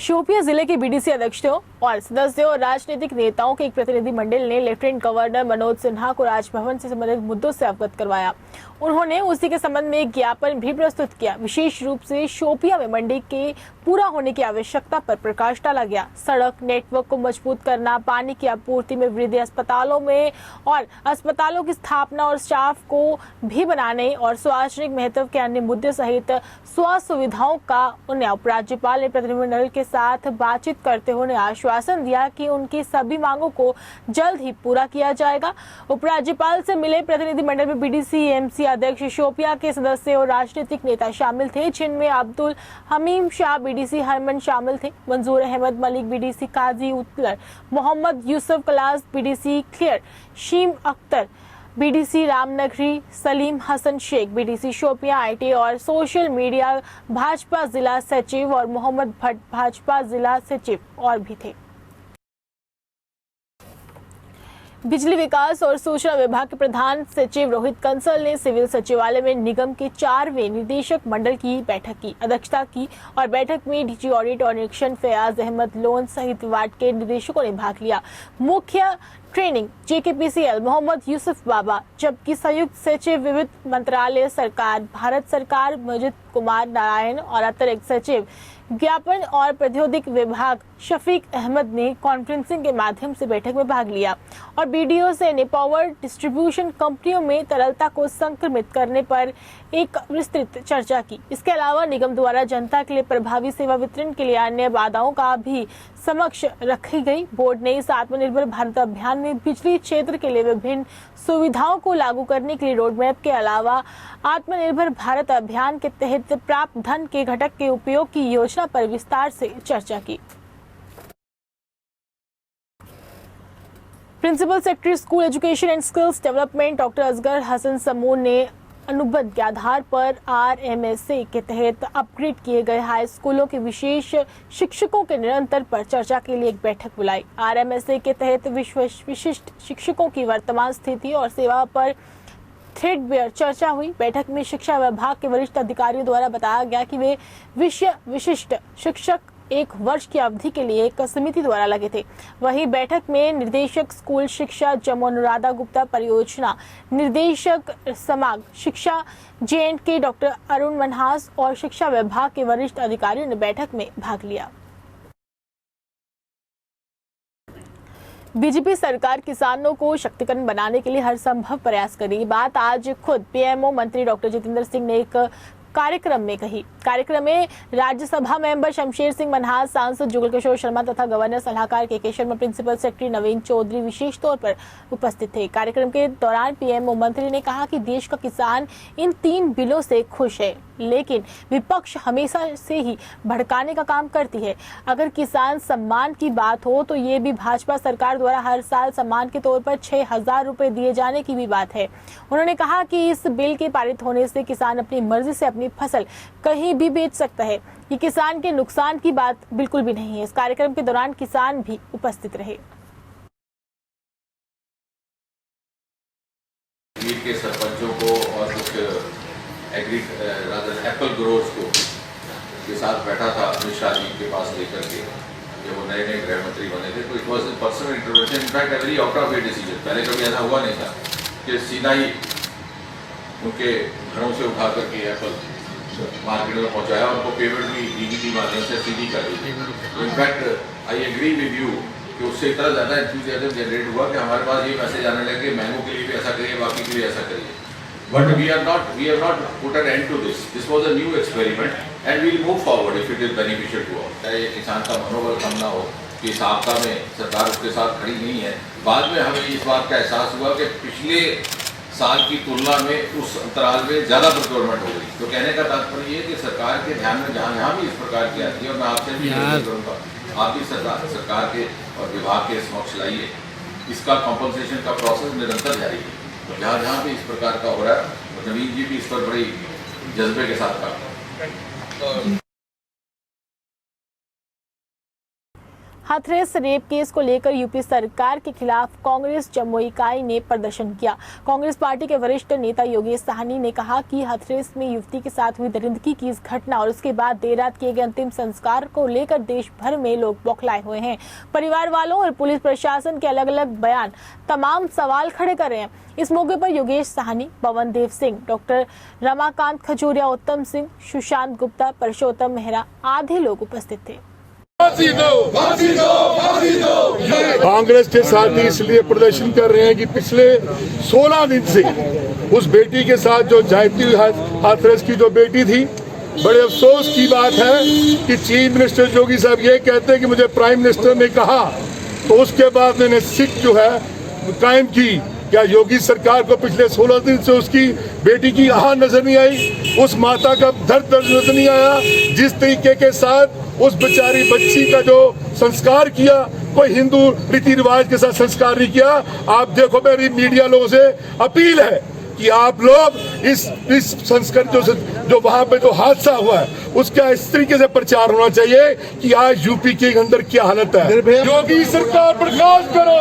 शोपियां जिले के बीडीसी अध्यक्षों और सदस्यों और राजनीतिक नेताओं के एक प्रतिनिधि मंडल ने लेफ्टिनेंट गवर्नर मनोज सिन्हा को राजभवन से संबंधित मुद्दों से अवगत करवाया। उन्होंने उसी के संबंध में एक ज्ञापन भी प्रस्तुत किया। विशेष रूप से शोपियां में मंडी के पूरा होने की आवश्यकता पर प्रकाश डाला गया। सड़क नेटवर्क को मजबूत करना, पानी की आपूर्ति में वृद्धि, अस्पतालों में और अस्पतालों की स्थापना और स्टाफ को भी बनाने और सार्वजनिक महत्व के अन्य मुद्दे सहित स्वास्थ्य सुविधाओं का उन्हें उपराज्यपाल ने प्रतिनिधिमंडल के साथ बातचीत करते हुए आश्वासन दिया कि उनकी सभी मांगों को जल्द ही पूरा किया जाएगा। उपराज्यपाल से मिले प्रतिनिधिमंडल में बीडीसी एमसी अध्यक्ष शोपियां के सदस्य और राजनीतिक नेता शामिल थे, जिनमें अब्दुल हमीम शाह बीडीसी हरमन शामिल थे, मंजूर अहमद मलिक बीडीसी काजी उत्तर, मोहम्मद यूसुफ कलास बीडीसी क्लियर, शीम Akhtar BDC Ramnagri, Salim Hasan Sheikh BDC Shopian IT और सोशल मीडिया भाजपा जिला सचिव और मोहम्मद भट्ट भाजपा जिला सचिव और भी थे। बिजली विकास और सूचना विभाग के प्रधान सचिव रोहित कंसल ने सिविल सचिवालय में निगम के 4वें निदेशक मंडल की बैठक की अध्यक्षता की और बैठक में डीजी ऑडिट और निरीक्षण फयाज अहमद लोन सहित वार्ड के निदेशकों ने भाग लिया। मुख्य ट्रेनिंग जेकेपीसीएल मोहम्मद यूसुफ बाबा, जबकि संयुक्त सचिव विविध मंत्रालय सरकार भारत सरकार मजिद कुमार नारायण और अतिरिक्त सचिव ज्ञापन और प्रौद्योगिकी विभाग शफीक अहमद ने कॉन्फ्रेंसिंग के माध्यम से बैठक में भाग लिया और बीडीओ से ने पावर डिस्ट्रीब्यूशन कंपनियों में तरलता को संक्रमित करने पर एक विस्तृत चर्चा की। इसके अलावा निगम द्वारा जनता के लिए प्रभावी सेवा वितरण के लिए अन्य बाधाओं का भी समक्ष रखी गई। बोर्ड ने इस आत्मनिर्भर भारत अभियान में बिजली क्षेत्र के लिए विभिन्न सुविधाओं को लागू करने के लिए रोडमैप के अलावा आत्मनिर्भर भारत अभियान के तहत प्राप्त धन के घटक के उपयोग की योजना पर विस्तार से चर्चा की। Principal secretary school education and skills development doctor Asgar Hasan Samoon ने अनुबंध के आधार पर आरएमएसए के तहत अपग्रेड किए गए हाई स्कूलों के विशेष शिक्षकों के निरंतर पर चर्चा के लिए एक बैठक बुलाई। आरएमएसए के तहत विशिष्ट शिक्षकों की वर्तमान स्थिति और सेवा पर थ्रेडबेयर चर्चा हुई। बैठक में शिक्षा विभाग के वरिष्ठ अधिकारियों द्वारा बताया गया कि वे विशिष्ट शिक्षक 1 वर्ष की अवधि के लिए एक समिति द्वारा लगे थे। वहीं बैठक में निर्देशक स्कूल शिक्षा जम्मू अनुराधा गुप्ता, परियोजना निर्देशक समाग शिक्षा JNK डॉक्टर अरुण मनहास और शिक्षा विभाग के वरिष्ठ अधिकारियों ने बैठक में भाग लिया। बीजेपी सरकार किसानों को शक्तिकरण बनाने के लिए हर संभव प्रयास करेगी। बात आज खुद पीएमओ मंत्री डॉक्टर जितेंद्र सिंह ने एक कार्यक्रम में कही। कार्यक्रम में राज्यसभा मेंबर शमशेर सिंह मनहास, सांसद जुगल किशोर शर्मा तथा गवर्नर सलाहकार के शर्मा, प्रिंसिपल सेक्रेटरी नवीन चौधरी विशेष तौर पर उपस्थित थे। कार्यक्रम के दौरान पीएमओ मंत्री ने कहा कि देश का किसान इन 3 बिलों से खुश है, लेकिन विपक्ष हमेशा से ही भड़काने का काम करती है। अगर किसान सम्मान की बात हो तो ये भी भाजपा सरकार द्वारा हर साल सम्मान के तौर पर 6,000 रुपए दिए जाने की भी बात है। उन्होंने कहा कि इस बिल के पारित होने से किसान अपनी मर्जी से अपनी फसल कहीं भी बेच सकता है। ये किसान के नुकसान की बात बिल्कुल भी नहीं है। इस कार्यक्रम के दौरान किसान भी उपस्थित रहे। के सरपंचों को और कुछ एप्पल ग्रोवर्स को के साथ बैठा था अमित शाह जी के पास लेकर के, जब वो नए गृह मंत्री बने थे, तो it was in personal intervention, in fact very out of way decision. पहले कभी ऐसा हुआ नहीं था कि सीधा ही उनके घरों से उठा करके एप्पल मार्केट में पहुंचाया, उनको पेमेंट भी डीबीटी माध्यम से सीधी कर दी। In fact I agree with you कि उससे इतना ज़्यादा एंथुसियाज्म जनरेट हुआ कि हमारे पास ये मैसेज आने लगे मैंगो के लिए भी ऐसा करिए, बाकी के लिए ऐसा करिए। But we have not put an end to this. This was a new experiment, and we'll move forward if it is beneficial to all. चाहे किसान का मनोबल कम ना हो कि इस आपदा में सरकार उसके साथ खड़ी नहीं है। बाद में हमें इस बात का एहसास हुआ कि पिछले साल की तुलना में उस अंतराल में ज़्यादा प्रोक्योरमेंट हो गई। तो कहने का तात्पर्य ये कि सरकार के ध्यान में जहाँ भी इस प्रकार की आती है, और मैं आपसे भी करूँगा, आप भी सरकार के और विभाग के समक्ष लाइए, इसका कॉम्पनसेशन का प्रोसेस निरंतर जारी है। तो जहाँ भी इस प्रकार का हो रहा है, तो नवीन जी भी इस पर बड़ी जज्बे के साथ काम कर रहे हैं। हाथरस रेप केस को लेकर यूपी सरकार के खिलाफ कांग्रेस जम्मू इकाई ने प्रदर्शन किया। कांग्रेस पार्टी के वरिष्ठ नेता योगेश साहनी ने कहा कि हाथरस में युवती के साथ हुई दरिंदगी की इस घटना और उसके बाद देर रात किए गए अंतिम संस्कार को लेकर देश भर में लोग बौखलाए हुए हैं। परिवार वालों और पुलिस प्रशासन के अलग अलग बयान तमाम सवाल खड़े कर रहे हैं। इस मौके पर योगेश साहनी, पवन देव सिंह, डॉक्टर रमाकांत खजूरिया, उत्तम सिंह, सुशांत गुप्ता, परशोत्तम मेहरा आदि लोग उपस्थित थे। कांग्रेस के साथी इसलिए प्रदर्शन कर रहे हैं कि पिछले 16 दिन से उस बेटी के साथ जो जाती हुई हाथरस की जो बेटी थी, बड़े अफसोस की बात है कि चीफ मिनिस्टर योगी साहब ये कहते हैं कि मुझे प्राइम मिनिस्टर ने कहा, तो उसके बाद मैंने सिख जो है कायम की। क्या योगी सरकार को पिछले 16 दिन से उसकी बेटी की आह नजर नहीं आई, उस माता का दर्द नजर नहीं आया? जिस तरीके के साथ उस बेचारी बच्ची का जो संस्कार किया, कोई हिंदू रीति रिवाज के साथ संस्कार नहीं किया। आप देखो, मेरी मीडिया लोगों से अपील है कि आप लोग इस संस्कार जो वहां पे जो हादसा हुआ है उसका इस तरीके से प्रचार होना चाहिए कि आज यूपी के अंदर क्या हालत है। योगी सरकार बर्खास्त करो।